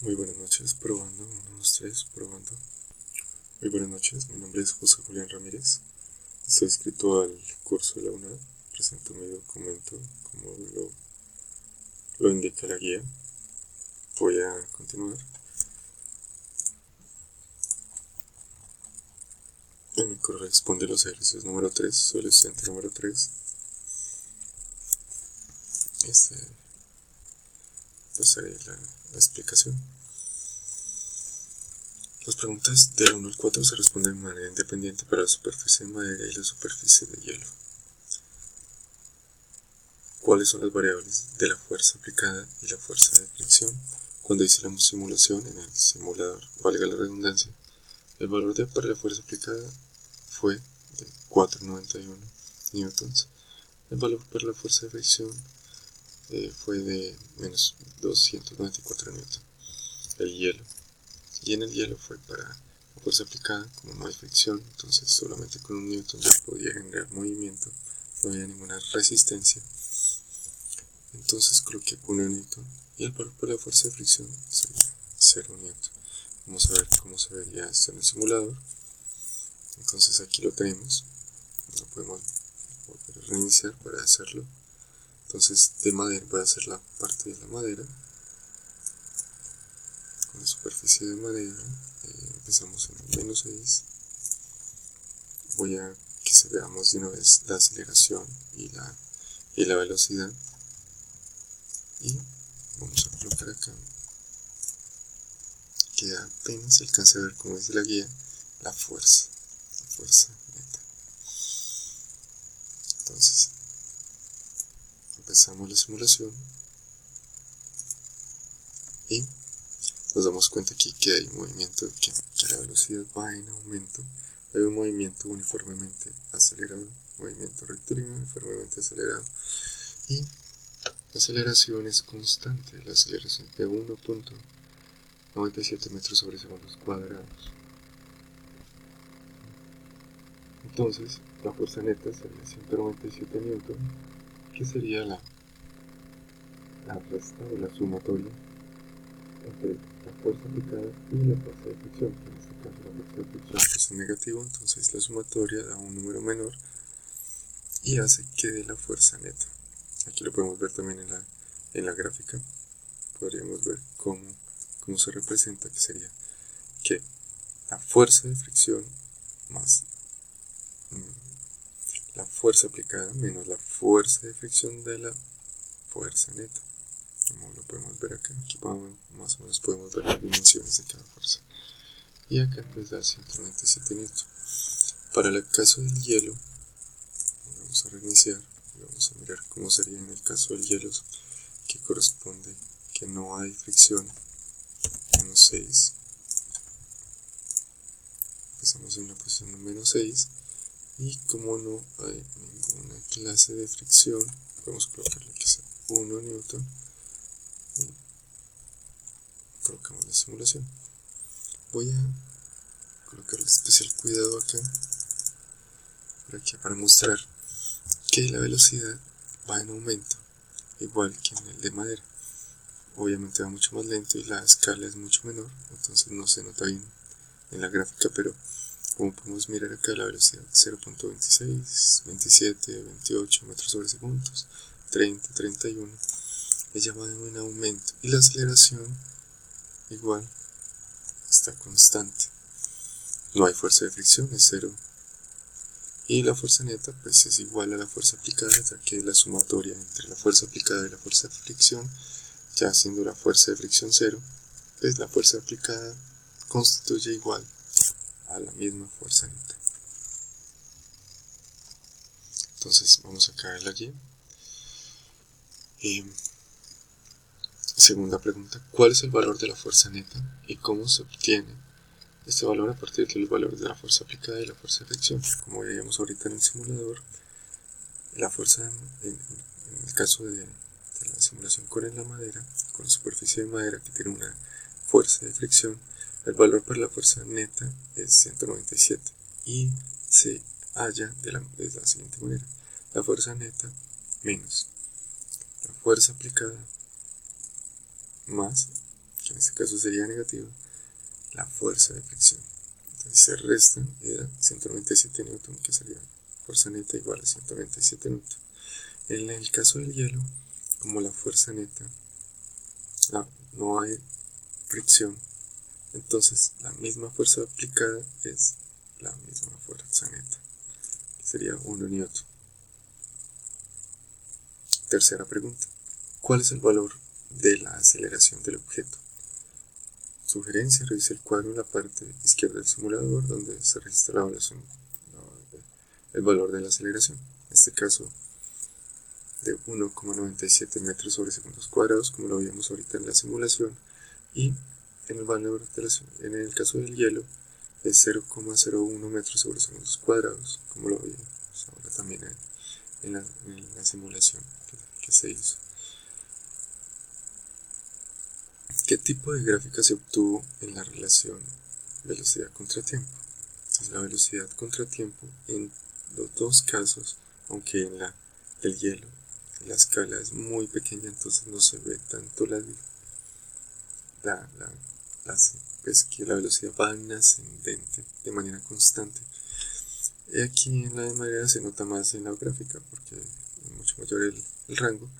Muy buenas noches, probando, 1, 2, 3, probando. Muy buenas noches, mi nombre es José Julián Ramírez. Estoy inscrito al curso de la UNAD. Presento mi documento como lo indica la guía. Voy a continuar. Me corresponde los ejercicios número 3. Soy el estudiante número 3. Pasaré la explicación. Las preguntas del 1 al 4 se responden de manera independiente para la superficie de madera y la superficie de hielo. ¿Cuáles son las variables de la fuerza aplicada y la fuerza de fricción? Cuando hice la simulación en el simulador, valga la redundancia, el valor para la fuerza aplicada fue de 4,91 newtons. El valor para la fuerza de fricción fue de menos 294 newtons. El hielo. Y en el hielo fue para la fuerza aplicada, como no hay fricción, entonces solamente con 1 newton ya podía generar movimiento, no había ninguna resistencia. Entonces coloqué 1 newton y el valor para la fuerza de fricción sería 0 newton. Vamos a ver cómo se vería esto en el simulador. Entonces aquí lo tenemos. Lo podemos volver a reiniciar para hacerlo. Entonces de madera voy a hacer la parte de la madera. Con la superficie de madera empezamos en el menos 6. Voy a que se veamos de una vez la aceleración y la velocidad. Y vamos a colocar acá que apenas se alcance a ver, como dice la guía, la fuerza neta. Entonces empezamos la simulación y nos damos cuenta aquí que hay un movimiento, que la velocidad va en aumento. Hay un movimiento uniformemente acelerado, movimiento rectilíneo uniformemente acelerado, y la aceleración es constante, la aceleración de 1,97 metros sobre segundos cuadrados. Entonces la fuerza neta sería 197 newton, que sería la resta o la sumatoria entre la fuerza aplicada y la fuerza de fricción. En este caso la fuerza de fricción es negativo, entonces la sumatoria da un número menor y hace que dé la fuerza neta. Aquí lo podemos ver también en la gráfica. Podríamos ver cómo se representa, que sería que la fuerza de fricción más la fuerza aplicada menos la fuerza de fricción de la fuerza neta. Como lo podemos ver acá, aquí más o menos podemos ver las dimensiones de cada fuerza. Y acá pues da 197 newton. Para el caso del hielo, vamos a reiniciar y vamos a mirar cómo sería en el caso del hielo, que corresponde que no hay fricción, menos 6. Empezamos en la posición número 6 y como no hay ninguna clase de fricción, podemos colocarle que sea 1 newton y colocamos la simulación. Voy a colocarle especial cuidado acá para mostrar que la velocidad va en aumento, igual que en el de madera. Obviamente va mucho más lento y la escala es mucho menor, entonces no se nota bien en la gráfica, pero como podemos mirar acá, la velocidad 0.26, 27, 28 metros sobre segundos, 30, 31, ella va en aumento y la aceleración igual está constante. No hay fuerza de fricción, es 0. Y la fuerza neta pues es igual a la fuerza aplicada, ya que la sumatoria entre la fuerza aplicada y la fuerza de fricción, ya siendo la fuerza de fricción 0, pues la fuerza aplicada constituye igual a la misma fuerza neta. Entonces vamos acá a la guía. Segunda pregunta, ¿cuál es el valor de la fuerza neta y cómo se obtiene este valor a partir del valor de la fuerza aplicada y la fuerza de fricción? Como veíamos ahorita en el simulador, la fuerza en el caso de la simulación con la madera, con la superficie de madera que tiene una fuerza de fricción, el valor para la fuerza neta es 197 y se halla de la siguiente manera: la fuerza neta menos la fuerza aplicada más que en este caso sería negativa, la fuerza de fricción. Entonces se resta y da 197 newton, que sería fuerza neta igual a 197 newton. En el caso del hielo, como la fuerza neta no hay fricción, entonces la misma fuerza aplicada es la misma fuerza neta, que sería 1 newton. Tercera pregunta: ¿cuál es el valor de la aceleración del objeto? Sugerencia: revise el cuadro en la parte izquierda del simulador donde se registra la evaluación, el valor de la aceleración. En este caso de 1,97 metros sobre segundos cuadrados, como lo vimos ahorita en la simulación, y en el caso del hielo es 0,01 metros sobre segundos cuadrados, como lo vimos ahora también en la simulación que se hizo. ¿Qué tipo de gráfica se obtuvo en la relación velocidad contra tiempo? Entonces la velocidad contra tiempo en los dos casos, aunque en el hielo la escala es muy pequeña, entonces no se ve tanto pues que la velocidad va en ascendente de manera constante. Y aquí en la de madera se nota más en la gráfica porque es mucho mayor el rango.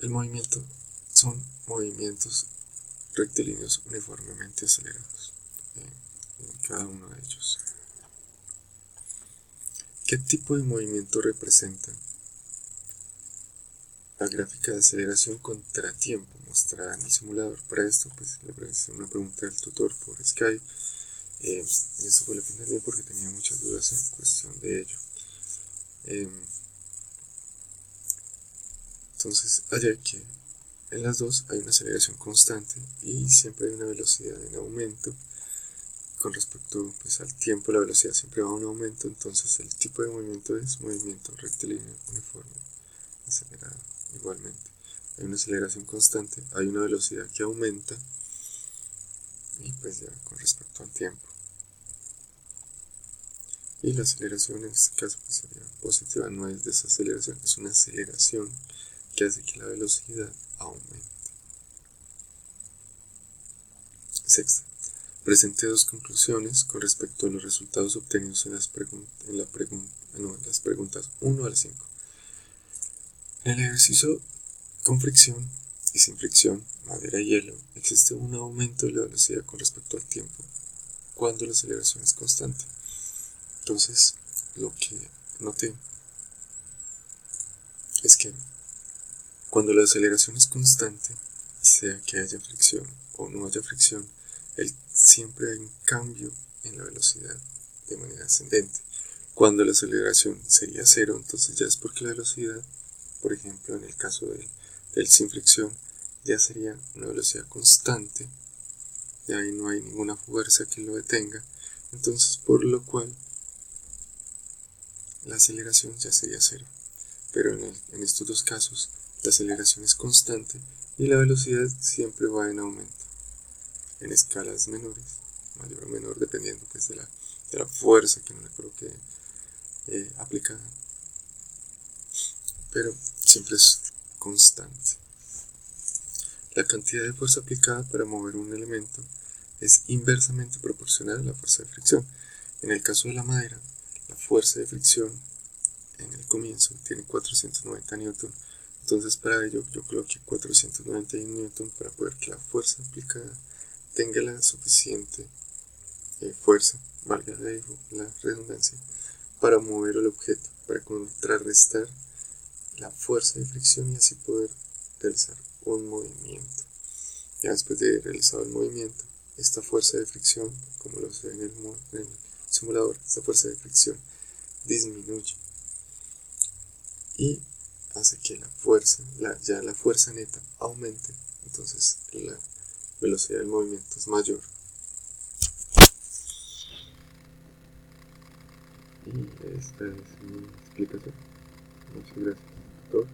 El movimiento son movimientos rectilíneos uniformemente acelerados en cada uno de ellos. ¿Qué tipo de movimiento representa la gráfica de aceleración contra tiempo mostrada en el simulador? Para esto pues le hice una pregunta al tutor por Skype, y esto fue lo que entendí porque tenía muchas dudas en cuestión de ello. Entonces hallé que en las dos hay una aceleración constante y siempre hay una velocidad en aumento. Con respecto pues, al tiempo, la velocidad siempre va a un aumento, entonces el tipo de movimiento es movimiento rectilíneo uniforme acelerado. Igualmente hay una aceleración constante, hay una velocidad que aumenta, y pues ya con respecto al tiempo. Y la aceleración en este caso pues, sería positiva, no es desaceleración, es una aceleración que hace que la velocidad aumente. Sexta: presente dos conclusiones con respecto a los resultados obtenidos en las preguntas 1 al 5. En el ejercicio con fricción y sin fricción, madera y hielo, existe un aumento de la velocidad con respecto al tiempo cuando la aceleración es constante. Entonces, lo que noté es que cuando la aceleración es constante, sea que haya fricción o no haya fricción, siempre hay un cambio en la velocidad de manera ascendente. Cuando la aceleración sería cero, entonces ya es porque la velocidad, por ejemplo en el caso del sin fricción, ya sería una velocidad constante, y ahí no hay ninguna fuerza que lo detenga, entonces por lo cual la aceleración ya sería cero. Pero en estos dos casos la aceleración es constante y la velocidad siempre va en aumento, en escalas menores, mayor o menor, dependiendo pues de la fuerza que no le coloque aplicada, pero siempre es constante. La cantidad de fuerza aplicada para mover un elemento es inversamente proporcional a la fuerza de fricción. En el caso de la madera, la fuerza de fricción en el comienzo tiene 490 newton, entonces para ello yo coloqué 491 newton para poder que la fuerza aplicada tenga la suficiente fuerza, valga la redundancia, para mover el objeto, para contrarrestar la fuerza de fricción y así poder realizar un movimiento. Ya después de realizado el movimiento, esta fuerza de fricción, como lo se ve en el simulador, esta fuerza de fricción disminuye y hace que la fuerza neta aumente, entonces la velocidad del movimiento es mayor. Y esta es mi explicación. Muchas gracias, doctor.